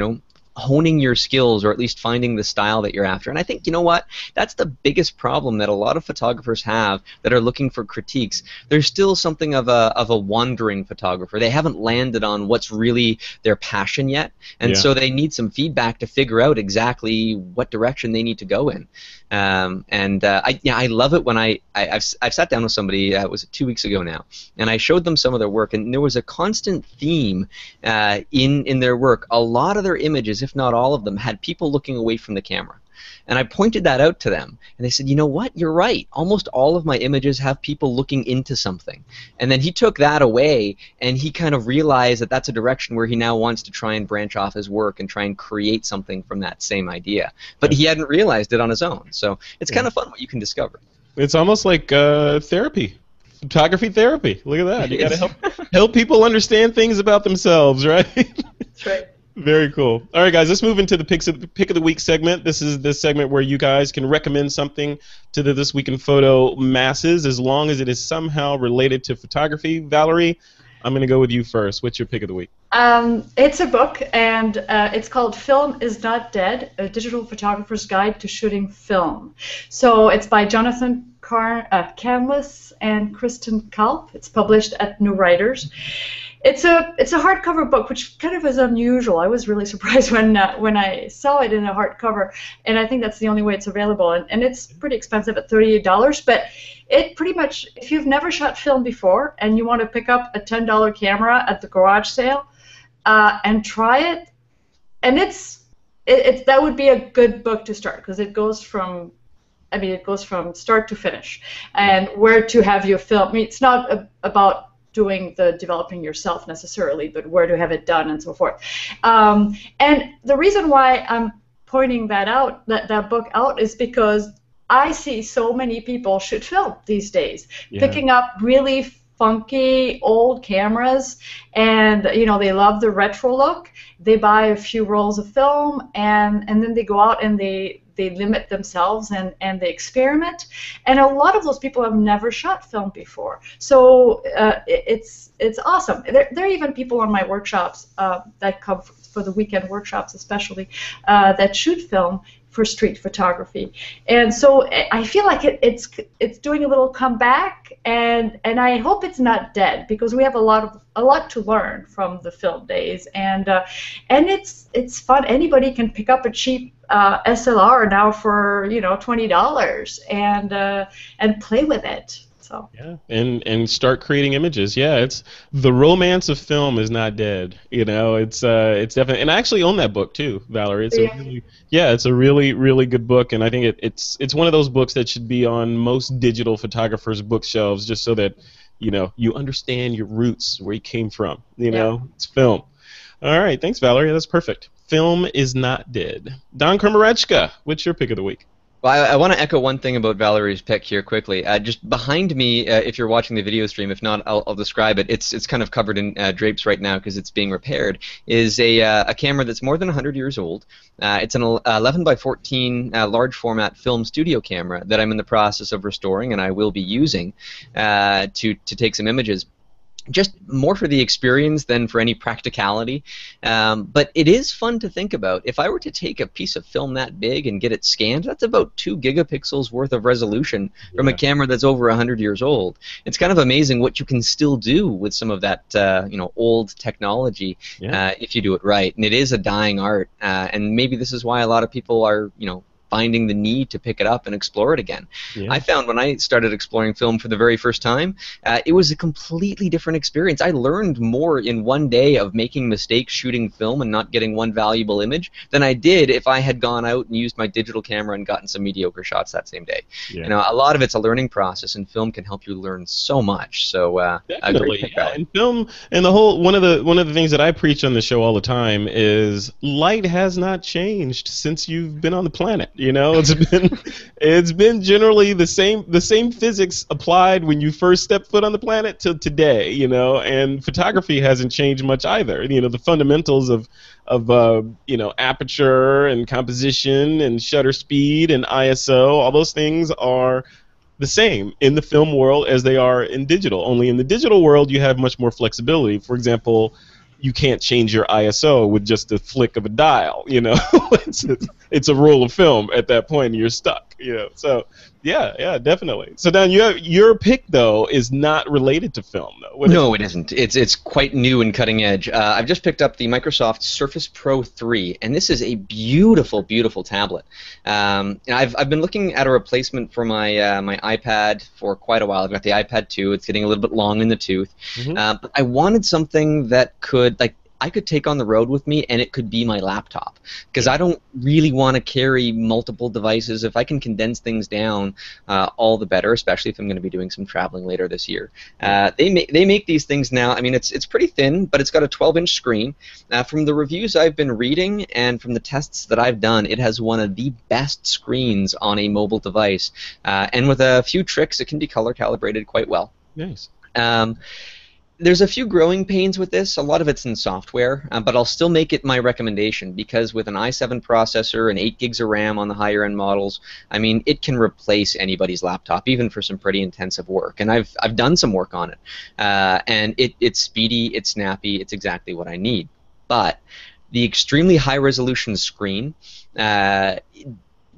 honing your skills, or at least finding the style that you're after. And I think, you know what, that's the biggest problem that a lot of photographers have that are looking for critiques. There's still something of a wandering photographer. They haven't landed on what's really their passion yet, and Yeah. so they need some feedback to figure out exactly what direction they need to go in. I love it when I've sat down with somebody, it was 2 weeks ago now, and I showed them some of their work, and there was a constant theme in their work. A lot of their images, if not all of them, had people looking away from the camera. And I pointed that out to them, and they said, you know what, you're right. Almost all of my images have people looking into something. And then he took that away, and he kind of realized that that's a direction where he now wants to try and branch off his work and try and create something from that same idea. But he hadn't realized it on his own. So it's kind of fun what you can discover. It's almost like therapy, photography therapy. Look at that. You got to help people understand things about themselves, right? That's right. Very cool. All right, guys, let's move into the pick of the week segment. This is the segment where you guys can recommend something to the This Week in Photo masses, as long as it is somehow related to photography. Valerie, I'm going to go with you first. What's your pick of the week? It's a book, and it's called Film is Not Dead, A Digital Photographer's Guide to Shooting Film. So it's by Jonathan Canlis and Kristen Kalp. It's published at New Writers. It's a hardcover book, which kind of is unusual. I was really surprised when I saw it in a hardcover, and I think that's the only way it's available. And it's pretty expensive at $38, but it pretty much, if you've never shot film before and you want to pick up a $10 camera at the garage sale and try it, and that would be a good book to start, because it goes from start to finish, and where to have your film. I mean, it's not about doing the developing yourself necessarily, but where to have it done and so forth. And the reason why I'm pointing that book out is because I see so many people shoot film these days, picking up really funky old cameras, and they love the retro look. They buy a few rolls of film, and then they go out and they limit themselves and they experiment. And a lot of those people have never shot film before. So it's awesome. There are even people on my workshops that come for the weekend workshops especially that shoot film for street photography. And so I feel like it's doing a little comeback, and I hope it's not dead, because we have a lot to learn from the film days, and it's fun. Anybody can pick up a cheap SLR now for $20 and play with it. So yeah, and start creating images. Yeah, it's the romance of film is not dead. It's definitely, and I actually own that book too, Valerie. It's a really good book, and I think it's one of those books that should be on most digital photographers' bookshelves, just so that you understand your roots, where you came from. It's film. All right, thanks, Valerie. That's perfect. Film is not dead. Don Kromarechka, what's your pick of the week? Well, I want to echo one thing about Valerie's pick here quickly. Just behind me, if you're watching the video stream, if not, I'll describe it. It's kind of covered in drapes right now because it's being repaired. Is a camera that's more than 100 years old. It's an 11 by 14 large format film studio camera that I'm in the process of restoring, and I will be using to take some images. Just more for the experience than for any practicality. But it is fun to think about. If I were to take a piece of film that big and get it scanned, that's about 2 gigapixels worth of resolution from a camera that's over 100 years old. It's kind of amazing what you can still do with some of that old technology if you do it right. And it is a dying art. And maybe this is why a lot of people are finding the need to pick it up and explore it again. I found when I started exploring film for the very first time, it was a completely different experience. I learned more in one day of making mistakes shooting film and not getting one valuable image than I did if I had gone out and used my digital camera and gotten some mediocre shots that same day. A lot of it's a learning process, and film can help you learn so much. So definitely, and film, and the whole one of the things that I preach on the show all the time is light has not changed since you've been on the planet. It's been generally the same physics applied when you first stepped foot on the planet till today, and photography hasn't changed much either. The fundamentals of aperture and composition and shutter speed and ISO, all those things are the same in the film world as they are in digital. Only in the digital world, you have much more flexibility. For example, you can't change your ISO with just a flick of a dial. You know, it's a roll of film at that point, and you're stuck. You know, so yeah, definitely. So Dan, your pick though is not related to film though. No, it isn't. It's quite new and cutting edge. I've just picked up the Microsoft Surface Pro 3, and this is a beautiful, beautiful tablet. I've been looking at a replacement for my my iPad for quite a while. I've got the iPad 2. It's getting a little bit long in the tooth, but I wanted something that could I could take on the road with me, and it could be my laptop, because I don't really want to carry multiple devices. If I can condense things down, all the better, especially if I'm going to be doing some traveling later this year. They make these things now. I mean, it's pretty thin, but it's got a 12-inch screen. From the reviews I've been reading and from the tests that I've done, it has one of the best screens on a mobile device. And with a few tricks, it can be color calibrated quite well. Nice. There's a few growing pains with this. A lot of it's in software, but I'll still make it my recommendation, because with an i7 processor and 8 gigs of RAM on the higher end models, I mean, it can replace anybody's laptop, even for some pretty intensive work. And I've done some work on it, and it's speedy, it's snappy, it's exactly what I need. But the extremely high resolution screen,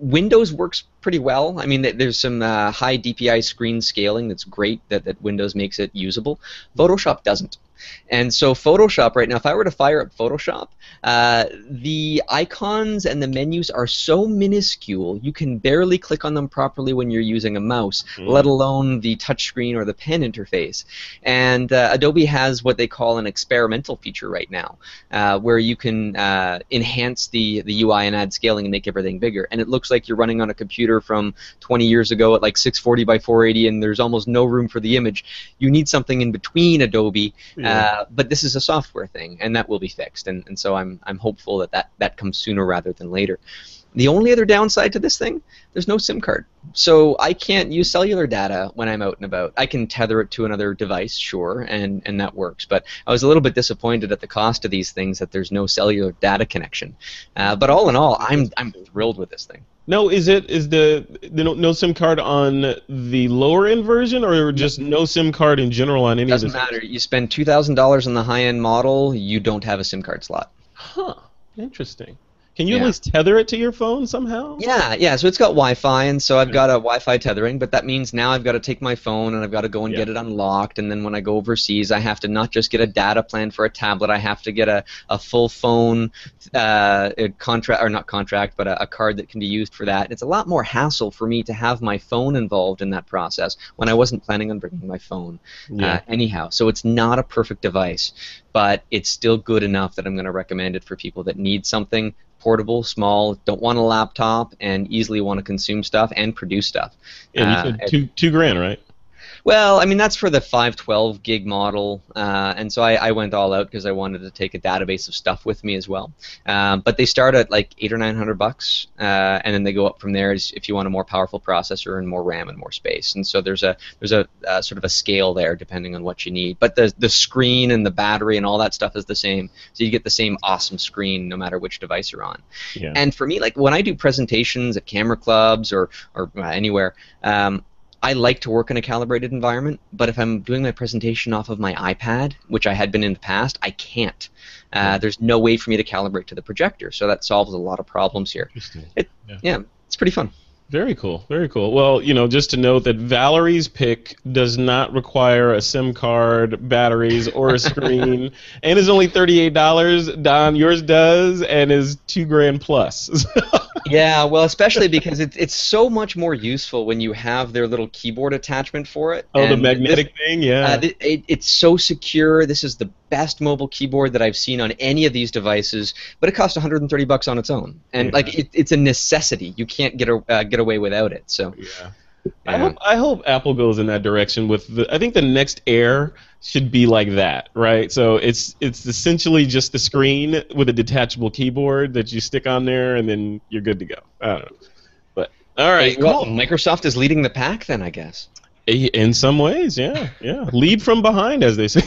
Windows works pretty well. I mean, there's some high DPI screen scaling that's great, that Windows makes it usable. Photoshop doesn't. And so Photoshop right now, if I were to fire up Photoshop, the icons and the menus are so minuscule, you can barely click on them properly when you're using a mouse, let alone the touchscreen or the pen interface. And Adobe has what they call an experimental feature right now, where you can enhance the UI and add scaling and make everything bigger. And it looks like you're running on a computer from 20 years ago at like 640 by 480, and there's almost no room for the image. You need something in between Adobe. But this is a software thing, and that will be fixed, and so I'm hopeful that comes sooner rather than later. The only other downside to this thing, there's no SIM card, so I can't use cellular data when I'm out and about. I can tether it to another device, sure, and that works, but I was a little bit disappointed at the cost of these things, that there's no cellular data connection. But all in all, I'm thrilled with this thing. No, is the no SIM card on the lower end version, or just no SIM card in general on any of Doesn't matter. You spend $2,000 on the high end model, you don't have a SIM card slot. Huh. Interesting. Can you at least tether it to your phone somehow? Yeah. So it's got Wi-Fi, and so I've got a Wi-Fi tethering, but that means now I've got to take my phone and I've got to go and get it unlocked, and then when I go overseas, I have to not just get a data plan for a tablet, I have to get a full phone contract, or not contract, but a card that can be used for that. It's a lot more hassle for me to have my phone involved in that process when I wasn't planning on bringing my phone anyhow. So it's not a perfect device, but it's still good enough that I'm going to recommend it for people that need something portable, small, don't want a laptop, and easily want to consume stuff and produce stuff. Yeah, you said two grand, right? Well, I mean, that's for the 512 gig model, and so I went all out because I wanted to take a database of stuff with me as well. But they start at like $800 or $900, and then they go up from there if you want a more powerful processor and more RAM and more space. And so there's a sort of a scale there depending on what you need. But the screen and the battery and all that stuff is the same, so you get the same awesome screen no matter which device you're on. Yeah. And for me, like when I do presentations at camera clubs or anywhere, I like to work in a calibrated environment, but if I'm doing my presentation off of my iPad, which I had been in the past, I can't. There's no way for me to calibrate to the projector, so that solves a lot of problems here. Yeah, it's pretty fun. Very cool, very cool. Well, just to note that Valerie's pick does not require a SIM card, batteries, or a screen, and is only $38. Don, yours does, and is $2,000 plus. Yeah, well, especially because it's so much more useful when you have their little keyboard attachment for it. Oh, and the magnetic thing, yeah. It's so secure. This is the best mobile keyboard that I've seen on any of these devices, but it costs $130 on its own, and it's a necessity. You can't get away without it. So. Yeah. I hope Apple goes in that direction with I think the next Air should be like that, right? So it's essentially just the screen with a detachable keyboard that you stick on there, and then you're good to go. I don't know, but all right, cool. Well, Microsoft is leading the pack then, I guess. In some ways, yeah. Lead from behind, as they say.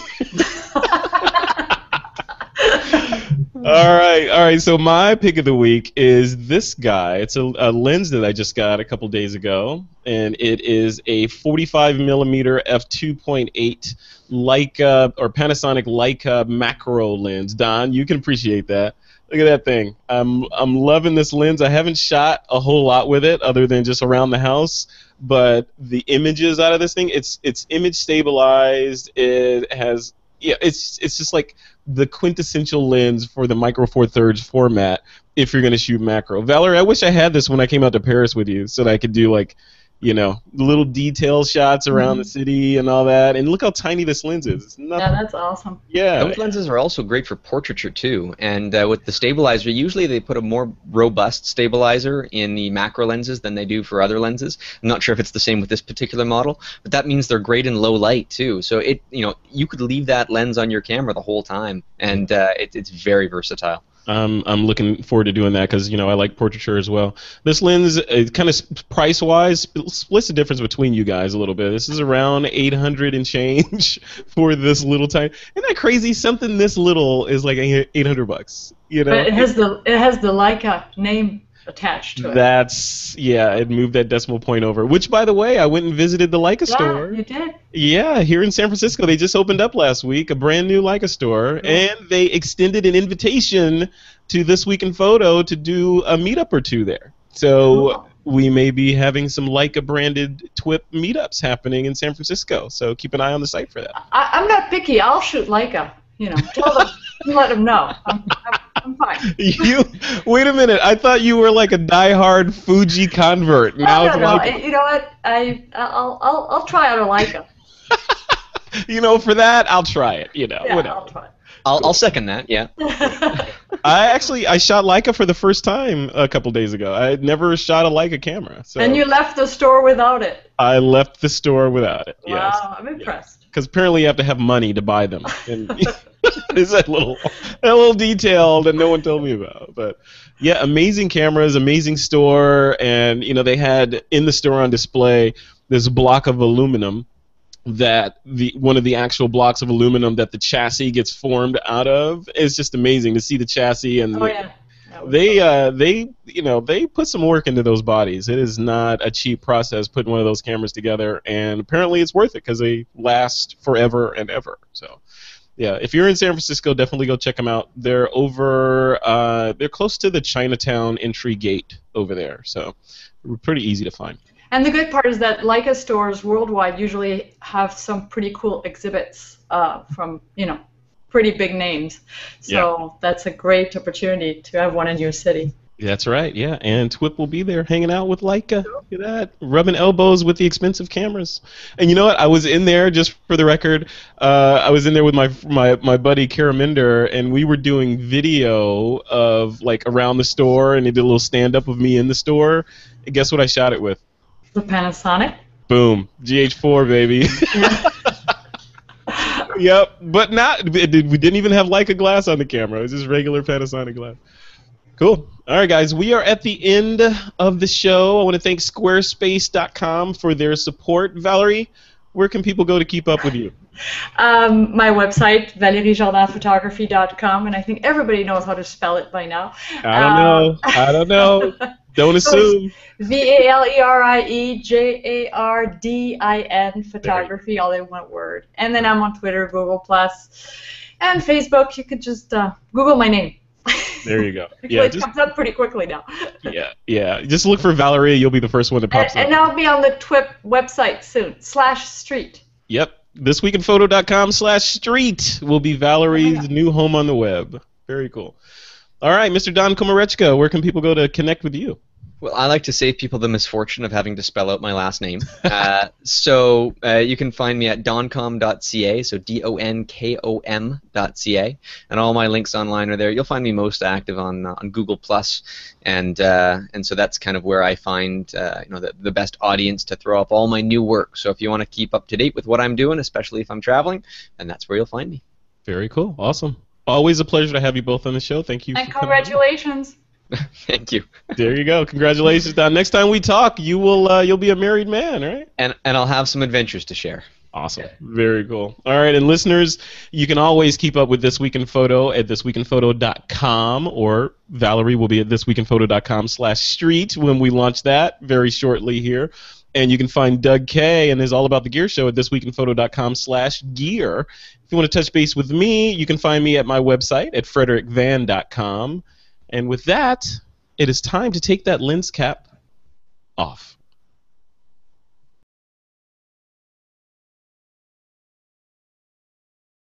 All right. So my pick of the week is this guy. It's a lens that I just got a couple days ago. and it is a 45 millimeter f2.8 Leica or Panasonic Leica macro lens. Don, you can appreciate that. Look at that thing. I'm loving this lens. I haven't shot a whole lot with it other than just around the house, but the images out of this thing, it's image stabilized. It has, yeah, it's just like the quintessential lens for the micro four thirds format if you're going to shoot macro. Valerie, I wish I had this when I came out to Paris with you so that I could do like, you know, little detail shots around the city and all that. And look how tiny this lens is. It's nothing. Yeah, that's awesome. Yeah. Those lenses are also great for portraiture too. And with the stabilizer, usually they put a more robust stabilizer in the macro lenses than they do for other lenses. I'm not sure if it's the same with this particular model, but that means they're great in low light too. So it, you know, you could leave that lens on your camera the whole time, and it's very versatile. I'm looking forward to doing that because, you know, I like portraiture as well. This lens, kind of price-wise, splits the difference between you guys a little bit. This is around 800 and change for this little tiny. Isn't that crazy? Something this little is like $800. You know. But it has the Leica name attached to it. That's, yeah, it moved that decimal point over. Which, by the way, I went and visited the Leica store. Yeah, you did. Yeah, here in San Francisco. They just opened up last week, a brand new Leica store, and they extended an invitation to This Week in Photo to do a meetup or two there. So we may be having some Leica-branded TWiP meetups happening in San Francisco. So keep an eye on the site for that. I'm not picky. I'll shoot Leica. You know, tell them, let them know. I'm fine. Wait a minute. I thought you were like a diehard Fuji convert. Now No. Leica. You know what? I'll try out a Leica. You know, for that, I'll try it. You know, Yeah, whatever. I'll try. I'll second that. Yeah. I shot Leica for the first time a couple days ago. I had never shot a Leica camera. So And you left the store without it. I left the store without it. Wow, Yes. I'm impressed. Because apparently you have to have money to buy them. And it's that little detail that no one told me about. But yeah, amazing cameras, amazing store, and you know they had in the store on display this block of aluminum that one of the actual blocks of aluminum that the chassis gets formed out of. It's just amazing to see the chassis and they put some work into those bodies. It is not a cheap process putting one of those cameras together, and apparently it's worth it because they last forever and ever. So yeah, if you're in San Francisco, definitely go check them out. They're over they're close to the Chinatown entry gate over there, so pretty easy to find. And the good part is that Leica stores worldwide usually have some pretty cool exhibits from, you know, pretty big names. So that's a great opportunity to have one in your city. That's right, yeah. And TWiP will be there hanging out with Leica. Look at that. Rubbing elbows with the expensive cameras. And you know what? I was in there, just for the record, I was in there with my buddy Karaminder, and we were doing video of, like, around the store, and they did a little stand-up of me in the store. And guess what I shot it with? The Panasonic? Boom. GH4, baby. Yeah. Yep. But we didn't even have Leica glass on the camera. It was just regular Panasonic glass. Cool. All right, guys. We are at the end of the show. I want to thank Squarespace.com for their support. Valerie, where can people go to keep up with you? My website, valeriejardinphotography.com, and I think everybody knows how to spell it by now. I don't know. Don't assume. VALERIEJARDIN photography, all in one word. And then I'm on Twitter, Google+, and Facebook. You could just Google my name. There you go. Yeah, it comes up pretty quickly now. Yeah. Just look for Valerie. You'll be the first one that pops up. And I'll be on the TWiP website soon, /street. Yep. thisweekinphoto.com/street will be Valerie's new home on the web. Very cool. All right, Mr. Don Komarechka, where can people go to connect with you? Well, I like to save people the misfortune of having to spell out my last name. So you can find me at doncom.ca, so donkom.ca, and all my links online are there. You'll find me most active on Google+, and so that's kind of where I find the best audience to throw up all my new work. So if you want to keep up to date with what I'm doing, especially if I'm traveling, then that's where you'll find me. Very cool. Awesome. Always a pleasure to have you both on the show. Thank you. And congratulations. Thank you. There you go. Congratulations, Don. Next time we talk, you'll be a married man, right? And I'll have some adventures to share. Awesome. Very cool. All right, and listeners, you can always keep up with This Week in Photo at thisweekinphoto.com, or Valerie will be at thisweekinphoto.com/street when we launch that very shortly here. And you can find Doug K and his All About the Gear show at thisweekinphoto.com/gear. If you want to touch base with me, you can find me at my website at frederickvan.com. And with that, it is time to take that lens cap off.